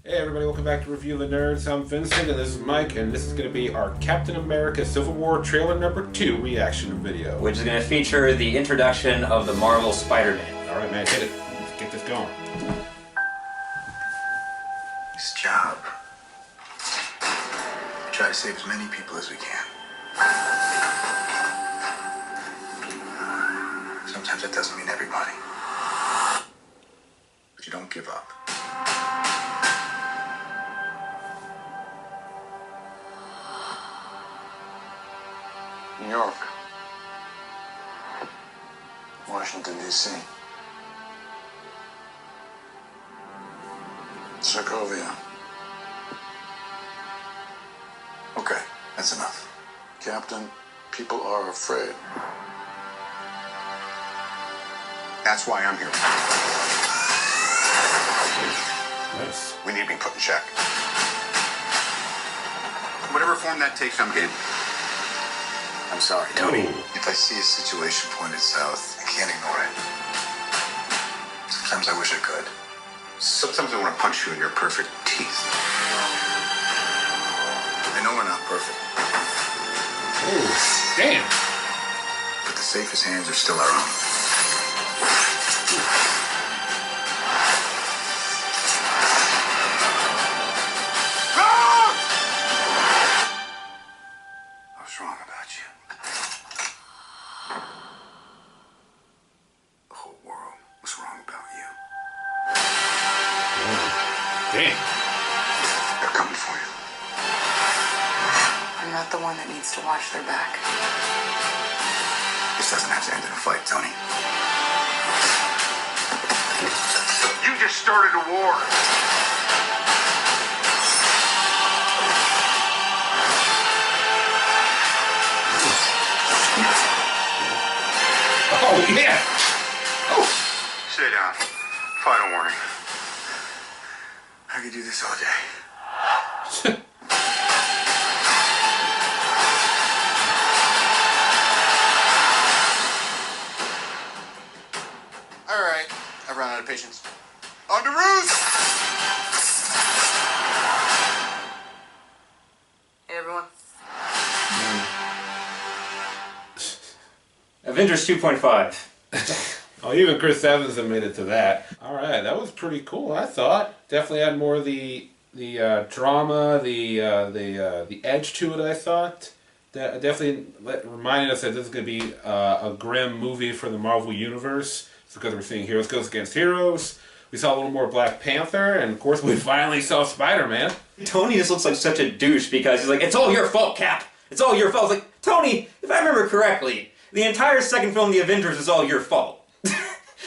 Hey everybody, welcome back to Review the Nerds. I'm Vincent and this is Mike, and this is going to be our Captain America Civil War trailer number 2 reaction video. Which is going to feature the introduction of the Marvel Spider-Man. Alright man, hit it. Let's get this going. This job. We try to save as many people as we can. Sometimes it doesn't mean everybody. But you don't give up. New York. Washington, D.C. Sokovia. Okay, that's enough. Captain, people are afraid. That's why I'm here. Nice. We need to be put in check. Whatever form that takes, I'm game. I'm sorry, Tony. Ooh. If I see a situation pointed south, I can't ignore it. Sometimes I wish I could. Sometimes I want to punch you in your perfect teeth. I know we're not perfect. Ooh, damn. But the safest hands are still our own. I was wrong about you. The whole world was wrong about you. Damn. They're coming for you. I'm not the one that needs to watch their back. This doesn't have to end in a fight, Tony. You just started a war. Oh yeah. Oh. Sit down. Final warning. I could do this all day. All right, I've run out of patience. On to roost! Hey everyone. Avengers 2.5. Oh, even Chris Evans have made it to that. Alright, that was pretty cool, I thought. Definitely had more of the drama, the edge to it, I thought. Definitely reminded us that this is going to be a grim movie for the Marvel Universe. It's because we're seeing heroes goes against heroes. We saw a little more Black Panther, and of course we finally saw Spider-Man. Tony just looks like such a douche because he's like, it's all your fault, Cap! It's all your fault. It's like, Tony, if I remember correctly, the entire second film, The Avengers, is all your fault.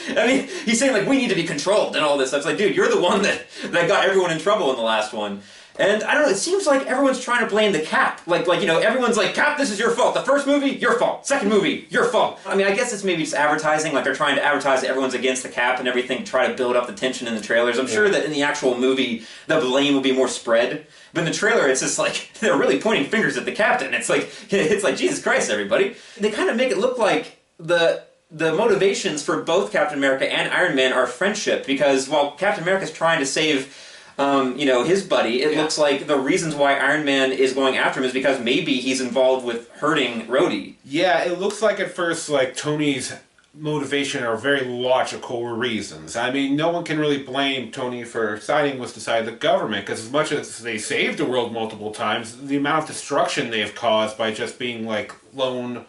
I mean, he's saying, like, we need to be controlled and all this stuff. It's like, dude, you're the one that got everyone in trouble in the last one. And, I don't know, it seems like everyone's trying to blame the Cap. Like you know, everyone's like, Cap, this is your fault. The first movie, your fault. Second movie, your fault. I mean, I guess it's maybe just advertising, like they're trying to advertise that everyone's against the Cap and everything to try to build up the tension in the trailers. I'm sure that in the actual movie, the blame will be more spread. But in the trailer, it's just like, they're really pointing fingers at the Captain. It's like, Jesus Christ, everybody. They kind of make it look like the motivations for both Captain America and Iron Man are friendship, because while Captain America's trying to save, you know, his buddy, it looks like the reasons why Iron Man is going after him is because maybe he's involved with hurting Rhodey. Yeah, it looks like at first like Tony's motivation are very logical reasons. I mean, no one can really blame Tony for siding with the side of the government, because as much as they saved the world multiple times, the amount of destruction they have caused by just being like lone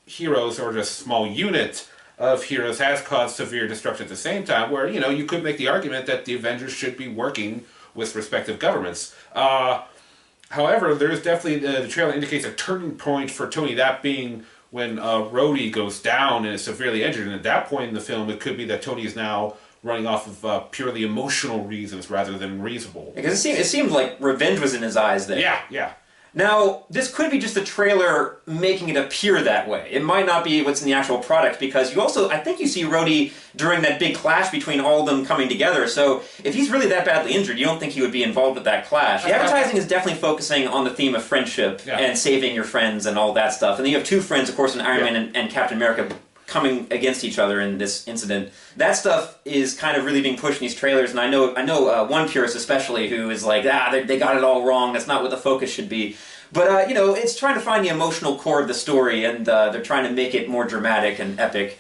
heroes or just a small unit of heroes has caused severe destruction at the same time, where, you know, you could make the argument that the Avengers should be working with respective governments. However, there's definitely, the trailer indicates a turning point for Tony, that being when Rhodey goes down and is severely injured, and at that point in the film it could be that Tony is now running off of purely emotional reasons rather than reasonable. Because it seemed like revenge was in his eyes there. Yeah, yeah. Now, this could be just a trailer making it appear that way. It might not be what's in the actual product, because you also, I think you see Rhodey during that big clash between all of them coming together, so if he's really that badly injured, you don't think he would be involved with that clash. The advertising is definitely focusing on the theme of friendship and saving your friends and all that stuff. And then you have two friends, of course, in Iron Man and Captain America, coming against each other in this incident. That stuff is kind of really being pushed in these trailers, and I know one purist especially who is like, they got it all wrong, that's not what the focus should be. But, you know, it's trying to find the emotional core of the story, and they're trying to make it more dramatic and epic.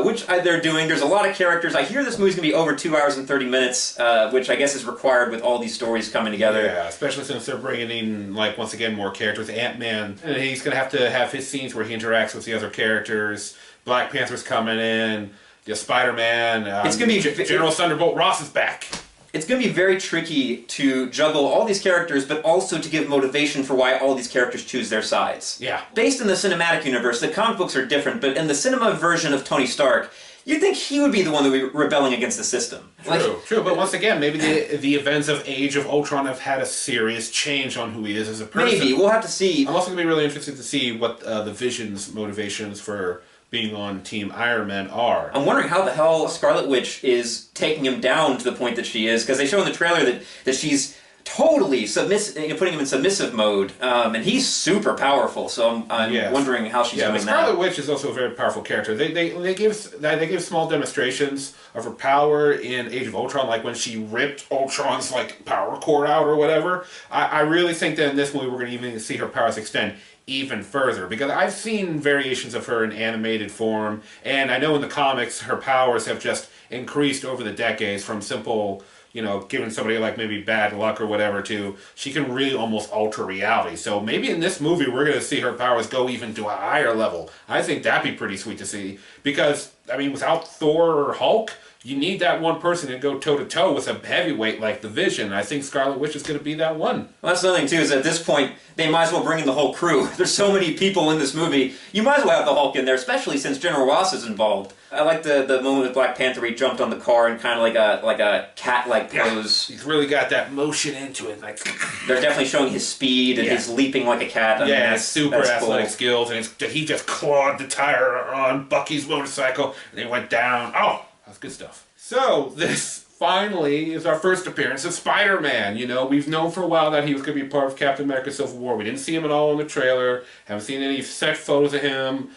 Which they're doing. There's a lot of characters. I hear this movie's going to be over 2 hours and 30 minutes, which I guess is required with all these stories coming together. Yeah, especially since they're bringing in, like, once again, more characters. Ant-Man, and he's going to have his scenes where he interacts with the other characters. Black Panther's coming in. The Spider-Man. It's going to be... General Thunderbolt Ross is back. It's going to be very tricky to juggle all these characters, but also to give motivation for why all these characters choose their sides. Yeah. Based in the cinematic universe, the comic books are different, but in the cinema version of Tony Stark, you'd think he would be the one that would be rebelling against the system. True. But once again, maybe the events of Age of Ultron have had a serious change on who he is as a person. Maybe. We'll have to see. I'm also going to be really interested to see what the Vision's motivations for being on Team Iron Man are. I'm wondering how the hell Scarlet Witch is taking him down to the point that she is, because they show in the trailer that she's totally putting him in submissive mode, and he's super powerful. So I'm wondering how she's doing that. Scarlet Witch is also a very powerful character. They give small demonstrations of her power in Age of Ultron, like when she ripped Ultron's like power cord out or whatever. I really think that in this movie we're going to even see her powers extend even further, because I've seen variations of her in animated form, and I know in the comics her powers have just increased over the decades from simple, you know, giving somebody like maybe bad luck or whatever to she can really almost alter reality. So maybe in this movie we're going to see her powers go even to a higher level. I think that'd be pretty sweet to see, because I mean, without Thor or Hulk, you need that one person to go toe-to-toe with a heavyweight like the Vision. I think Scarlet Witch is going to be that one. Well, that's another thing, too, is at this point, they might as well bring in the whole crew. There's so many people in this movie. You might as well have the Hulk in there, especially since General Ross is involved. I like the moment with Black Panther where he jumped on the car and kind of like a cat-like pose. He's really got that motion into it. Like they're definitely showing his speed and his leaping like a cat. I mean, super athletic skills. And he just clawed the tire on Bucky's motorcycle and they went down. Oh! That's good stuff. So, this finally is our first appearance of Spider-Man. You know, we've known for a while that he was going to be part of Captain America Civil War. We didn't see him at all in the trailer. Haven't seen any set photos of him.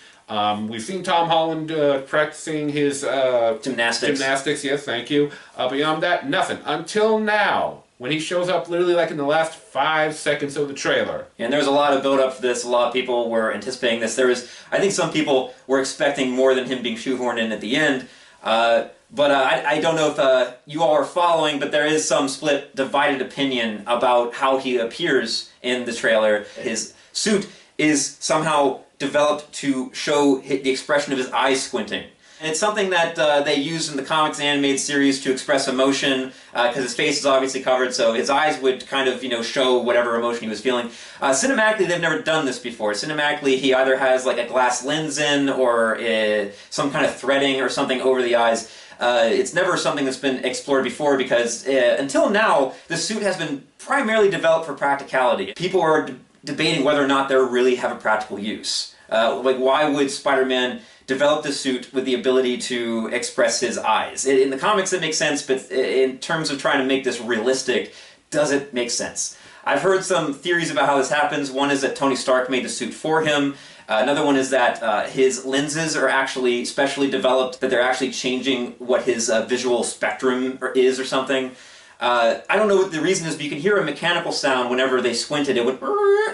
We've seen Tom Holland practicing his... Gymnastics, yes, thank you. Beyond that, nothing. Until now, when he shows up literally like in the last 5 seconds of the trailer. And there was a lot of build-up for this. A lot of people were anticipating this. I think some people were expecting more than him being shoehorned in at the end. But I don't know if you all are following, but there is some divided opinion about how he appears in the trailer. His suit is somehow developed to show the expression of his eyes squinting. And it's something that they used in the comics and animated series to express emotion, because his face is obviously covered, so his eyes would kind of, show whatever emotion he was feeling. Cinematically, they've never done this before. Cinematically, he either has like a glass lens in, or some kind of threading or something over the eyes. It's never something that's been explored before, because until now, the suit has been primarily developed for practicality. People are debating whether or not they really have a practical use. Like, why would Spider-Man develop the suit with the ability to express his eyes? In the comics it makes sense, but in terms of trying to make this realistic, does it make sense? I've heard some theories about how this happens. One is that Tony Stark made the suit for him. Another one is that his lenses are actually specially developed, that they're actually changing what his visual spectrum is or something. I don't know what the reason is, but you can hear a mechanical sound whenever they squinted. It would...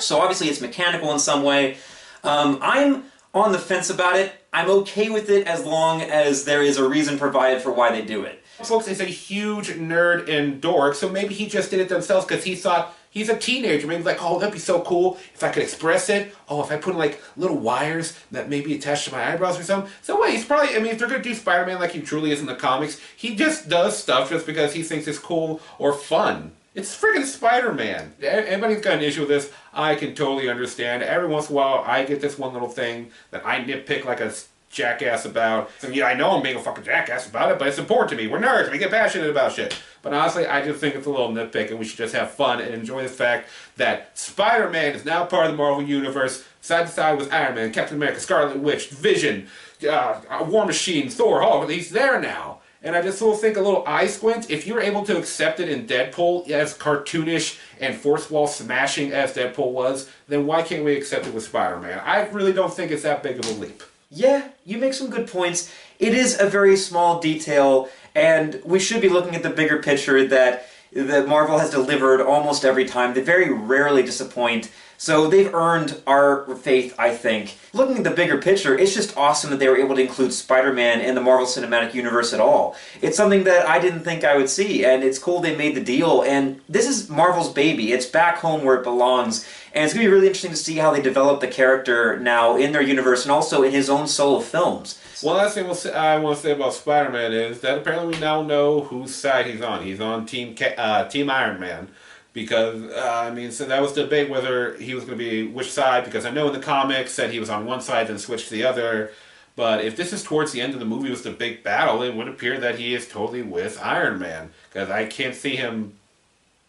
So obviously it's mechanical in some way. I'm on the fence about it. I'm okay with it as long as there is a reason provided for why they do it. Folks, is a huge nerd and dork, so maybe he just did it themselves because he thought he's a teenager. Maybe like, oh, that'd be so cool if I could express it. Oh, if I put in like little wires that may be attached to my eyebrows or something. So wait, he's probably, I mean, if they're going to do Spider-Man like he truly is in the comics, he just does stuff just because he thinks it's cool or fun. It's friggin' Spider-Man. Anybody's got an issue with this, I can totally understand. Every once in a while, I get this one little thing that I nitpick like a jackass about. So, yeah, I know I'm being a fucking jackass about it, but it's important to me. We're nerds. We get passionate about shit. But honestly, I just think it's a little nitpick, and we should just have fun and enjoy the fact that Spider-Man is now part of the Marvel Universe, side to side with Iron Man, Captain America, Scarlet Witch, Vision, War Machine, Thor, Hulk. He's there now. And I just think a little eye squint, if you're able to accept it in Deadpool as cartoonish and fourth wall smashing as Deadpool was, then why can't we accept it with Spider-Man? I really don't think it's that big of a leap. Yeah, you make some good points. It is a very small detail, and we should be looking at the bigger picture that Marvel has delivered almost every time. They very rarely disappoint, so they've earned our faith, I think. Looking at the bigger picture, it's just awesome that they were able to include Spider-Man in the Marvel Cinematic Universe at all. It's something that I didn't think I would see, and it's cool they made the deal, and this is Marvel's baby. It's back home where it belongs, and it's going to be really interesting to see how they develop the character now in their universe and also in his own solo films. One last thing I want to say about Spider-Man is that apparently we now know whose side he's on. He's on Team Iron Man. Because, so that was the debate whether he was going to be which side, because I know in the comics that he was on one side and switched to the other. But if this is towards the end of the movie was the big battle, it would appear that he is totally with Iron Man. Because I can't see him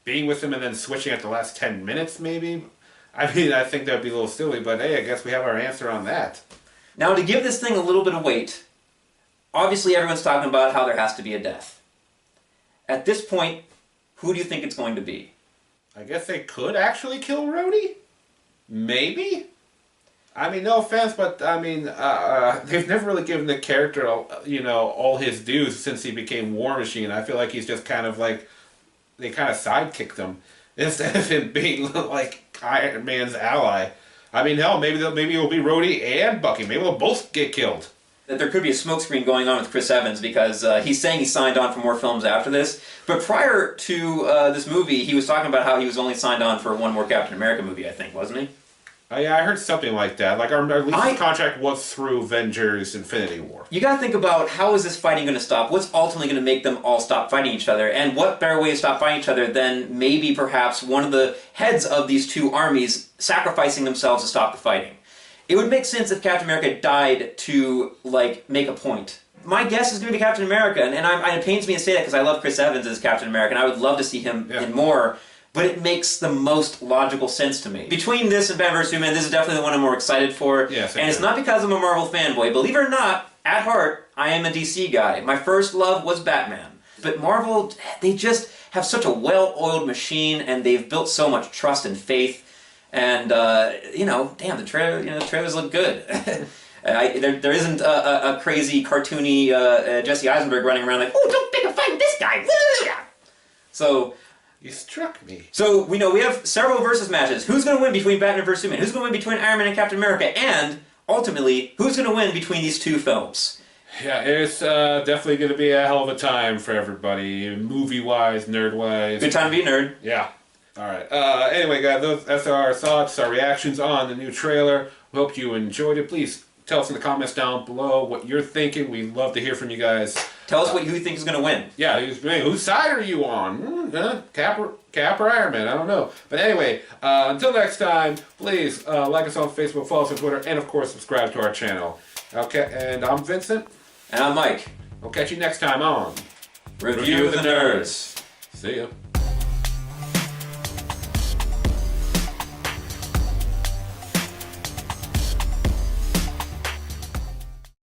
being with him and then switching at the last 10 minutes, maybe. I think that would be a little silly, but hey, I guess we have our answer on that. Now, to give this thing a little bit of weight, obviously everyone's talking about how there has to be a death. At this point, who do you think it's going to be? I guess they could actually kill Rhodey? Maybe? No offense, but they've never really given the character, all his dues since he became War Machine. I feel like he's just kind of like, they kind of sidekicked him instead of him being like Iron Man's ally. Hell, maybe it'll be Rhodey and Bucky. Maybe they'll both get killed. That there could be a smokescreen going on with Chris Evans because he's saying he signed on for more films after this. But prior to this movie, he was talking about how he was only signed on for one more Captain America movie, I think, wasn't he? Yeah, I heard something like that. Like, our least contract was through Avengers Infinity War. You gotta think about how is this fighting going to stop? What's ultimately going to make them all stop fighting each other? And what better way to stop fighting each other than maybe perhaps one of the heads of these two armies sacrificing themselves to stop the fighting? It would make sense if Captain America died to, make a point. My guess is going to be Captain America, and it pains me to say that because I love Chris Evans as Captain America, and I would love to see him in more, but it makes the most logical sense to me. Between this and Batman vs. Superman, this is definitely the one I'm more excited for, yes, and it's not because I'm a Marvel fanboy. Believe it or not, at heart, I am a DC guy. My first love was Batman. But Marvel, they just have such a well-oiled machine, and they've built so much trust and faith. And, damn, the trailers look good. There isn't a crazy, cartoony Jesse Eisenberg running around like, oh, don't pick a fight with this guy. So... You struck me. So, we have several versus matches. Who's going to win between Batman vs. Superman? Who's going to win between Iron Man and Captain America? And, ultimately, who's going to win between these two films? Yeah, it's definitely going to be a hell of a time for everybody. Movie-wise, nerd-wise. Good time to be a nerd. Yeah. Alright, anyway guys, that's our thoughts, our reactions on the new trailer. We hope you enjoyed it. Please tell us in the comments down below what you're thinking. We'd love to hear from you guys. Tell us what you think is going to win. Yeah, whose side are you on? Cap or Iron Man? I don't know. But anyway, until next time, please like us on Facebook, follow us on Twitter, and of course subscribe to our channel. Okay, and I'm Vincent. And I'm Mike. We'll catch you next time on Review the Nerds. See ya.